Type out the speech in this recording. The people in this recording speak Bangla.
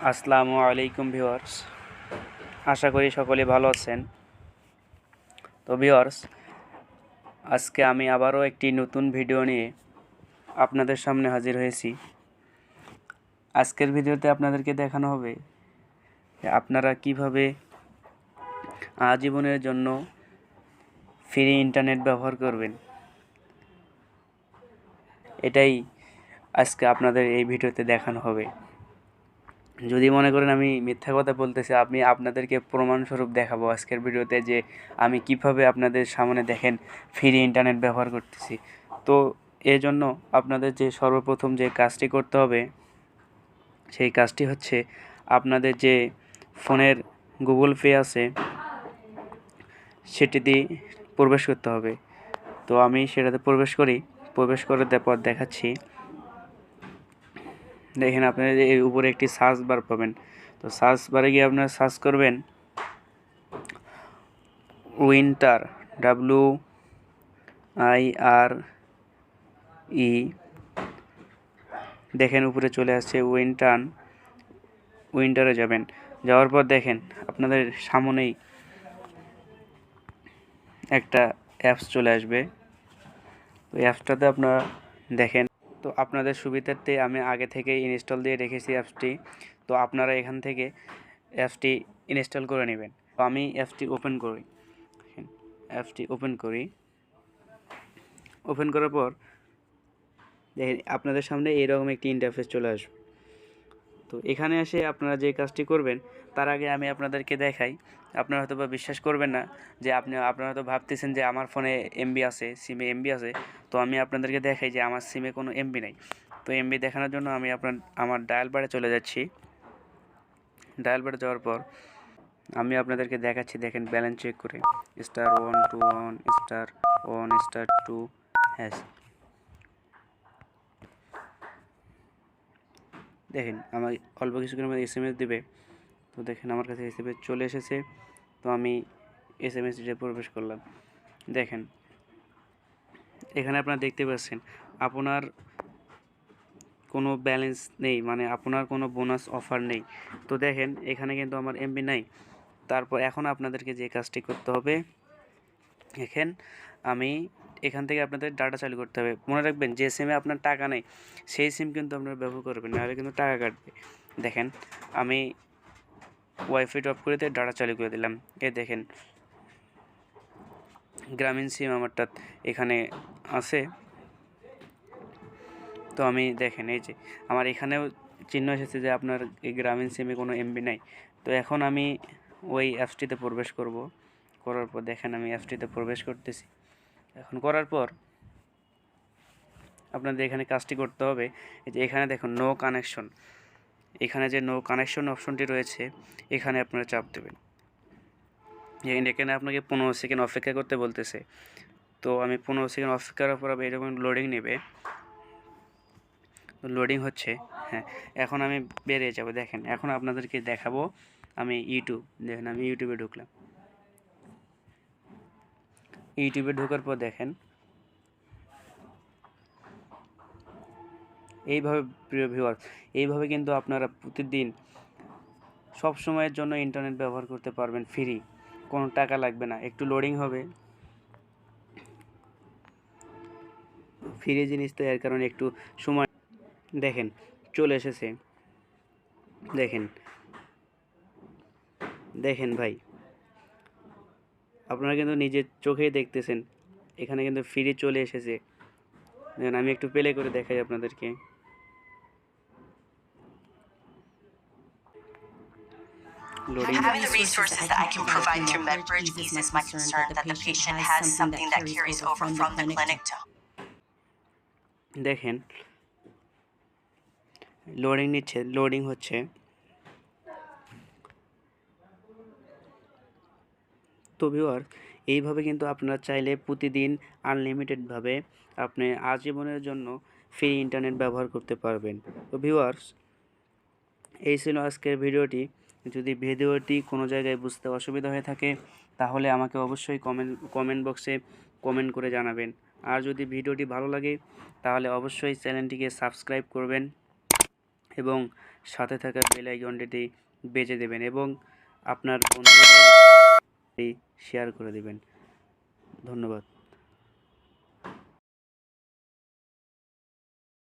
আসসালামু আলাইকুম ভিউয়ার্স, আশা করি সকলে ভালো আছেন। তো ভিউয়ার্স, আজকে আমি আবারও একটি নতুন ভিডিও নিয়ে আপনাদের সামনে হাজির হয়েছি। আজকের ভিডিওতে আপনাদেরকে দেখানো হবে যে আপনারা কিভাবে আজীবনের জন্য ফ্রি ইন্টারনেট ব্যবহার করবেন। এটাই আজকে আপনাদের এই ভিডিওতে দেখানো হবে। যদি মনে করেন আমি মিথ্যা কথা বলতেছি, আমি আপনাদেরকে প্রমাণস্বরূপ দেখাবো আজকের ভিডিওতে যে আমি কিভাবে আপনাদের সামনে দেখেন ফ্রি ইন্টারনেট ব্যবহার করতেছি। তো এই জন্য আপনাদের যে সর্বপ্রথম যে কাজটি করতে হবে সেই কাজটি হচ্ছে আপনাদের যে ফোনের গুগল পে আছে সেটিতে প্রবেশ করতে হবে। তো আমি সেটাতে প্রবেশ করে পর দেখাচ্ছি। দেখেন আপনারা এর উপরে একটি সার্চ বার পাবেন। তো সার্চ বারে গিয়ে আপনারা সার্চ করবেন উইন্টার, WIRE। দেখেন উপরে চলে আসছে উইন্টারে যাবেন। যাওয়ার পর দেখেন আপনাদের সামনেই একটা অ্যাপস চলে আসবে। তো অ্যাপসটাতে আপনারা দেখেন। তো আপনাদের সুবিধার্থে আমি আগে থেকে ইনস্টল দিয়ে রেখেছি অ্যাপসটি। তো আপনারা এখান থেকে অ্যাপসটি ইনস্টল করে নেবেন। তো আমি অ্যাপসটি ওপেন করি। ওপেন করার পর দেখেন আপনাদের সামনে এরকম একটি ইন্টারফেস চলে আসবে। তো এখানে এসে আপনারা যে কাজটি করবেন তার আগে আমি আপনাদেরকে দেখাই। আপনারা হয়তো বা বিশ্বাস করবেন না যে আপনারা হয়তো ভাবতেছেন যে আমার ফোনে এমবি আছে, সিমে এমবি আছে। তো আমি আপনাদেরকে দেখাই যে আমার সিমে কোনো এমবি নেই। তো এমবি দেখানোর জন্য আমি আমার ডায়াল বারে চলে যাচ্ছি। ডায়াল বারে যাওয়ার পর আমি আপনাদেরকে দেখাচ্ছি। দেখেন ব্যালেন্স চেক করে *121 *1 *2 হ্যাঁ। দেখেন আমার অল্প কিছুক্ষণের মধ্যে SMS দেবে। তো দেখেন আমার কাছে SMS চলে এসেছে। তো আমি SMS-টিতে প্রবেশ করলাম। দেখেন এখানে আপনারা দেখতে পাচ্ছেন আপনার কোনো ব্যালেন্স নেই, মানে আপনার কোনো বোনাস অফার নেই। তো দেখেন এখানে কিন্তু আমার এমবি নাই। তারপর এখন আপনাদেরকে যে কাজটি করতে হবে, এখান থেকে আপনাদের ডাটা চালু করতে হবে। মনে রাখবেন যে সিমে আপনার টাকা নেই সেই সিম কিন্তু আপনারা ব্যবহার করবেন, নাহলে কিন্তু টাকা কাটবে। দেখেন আমি ওয়াইফাই অফ করে দিয়ে ডাটা চালু করে দিলাম। দেখেন গ্রামীণ সিম আমারটা এখানে আছে। তো আমি দেখেন এই যে আমার এখানেও চিহ্ন এসেছে যে আপনার এই গ্রামীণ সিমে কোনো এমবি নাই। তো এখন আমি ওই অ্যাপসটিতে প্রবেশ করার পর দেখেন আমি অ্যাপসটিতে প্রবেশ করতেছি। এখন করার পর আপনাদের এখানে কাজটি করতে হবে। এই যে এখানে দেখুন নো কানেকশন, এখানে যে নো কানেকশন অপশনটি রয়েছে এখানে আপনারা চাপ দেবেন। এখানে আপনাকে 15 সেকেন্ড অপেক্ষা করতে বলতেছে। তো আমি 15 সেকেন্ড অপেক্ষা করার পর এরকম লোডিং নেবে। লোডিং হচ্ছে। হ্যাঁ, এখন আমি বেরিয়ে যাব। দেখেন এখন আপনাদেরকে দেখাবো আমি দেখেন আমি ইউটিউবে ঢুকলাম। ইউটিউবে ঢোকার পর দেখেন এইভাবে, প্রিয় ভিউয়ার্স, এইভাবে কিন্তু আপনারা প্রতিদিন সব সময়ের জন্য ইন্টারনেট ব্যবহার করতে পারবেন ফ্রি, কোনো টাকা লাগবে না। একটু লোডিং হবে, ফ্রি জিনিস তো এর কারণে একটু সময়। দেখেন চলে এসেছে। দেখেন ভাই, আপনারা কিন্তু নিজের চোখেই দেখতেছেন এখানে কিন্তু ফ্রি চলে এসেছে। দেখেন আমি একটু প্লে করে দেখাই আপনাদেরকে। Having the resources that I can provide through MedBridge eases my concern that the patient has something that carries over from the clinic to দেখেন লোডিং হচ্ছে। তো ভিউয়ার, এইভাবে কিন্তু আপনারা চাইলে প্রতিদিন আনলিমিটেডভাবে আপনি আজীবনের জন্য ফ্রি ইন্টারনেট ব্যবহার করতে পারবেন। তো ভিউয়ার্স, এই ছিল আজকের ভিডিওটি। যদি ভিডিওটি কোনো জায়গায় বুঝতে অসুবিধা হয়ে থাকে তাহলে আমাকে অবশ্যই কমেন্ট বক্সে কমেন্ট করে জানাবেন। আর যদি ভিডিওটি ভালো লাগে তাহলে অবশ্যই চ্যানেলটিকে সাবস্ক্রাইব করবেন এবং সাথে থাকা বেল আইকনটি বেজে দেবেন এবং আপনার বন্ধুদের শেয়ার করে দেবেন। ধন্যবাদ।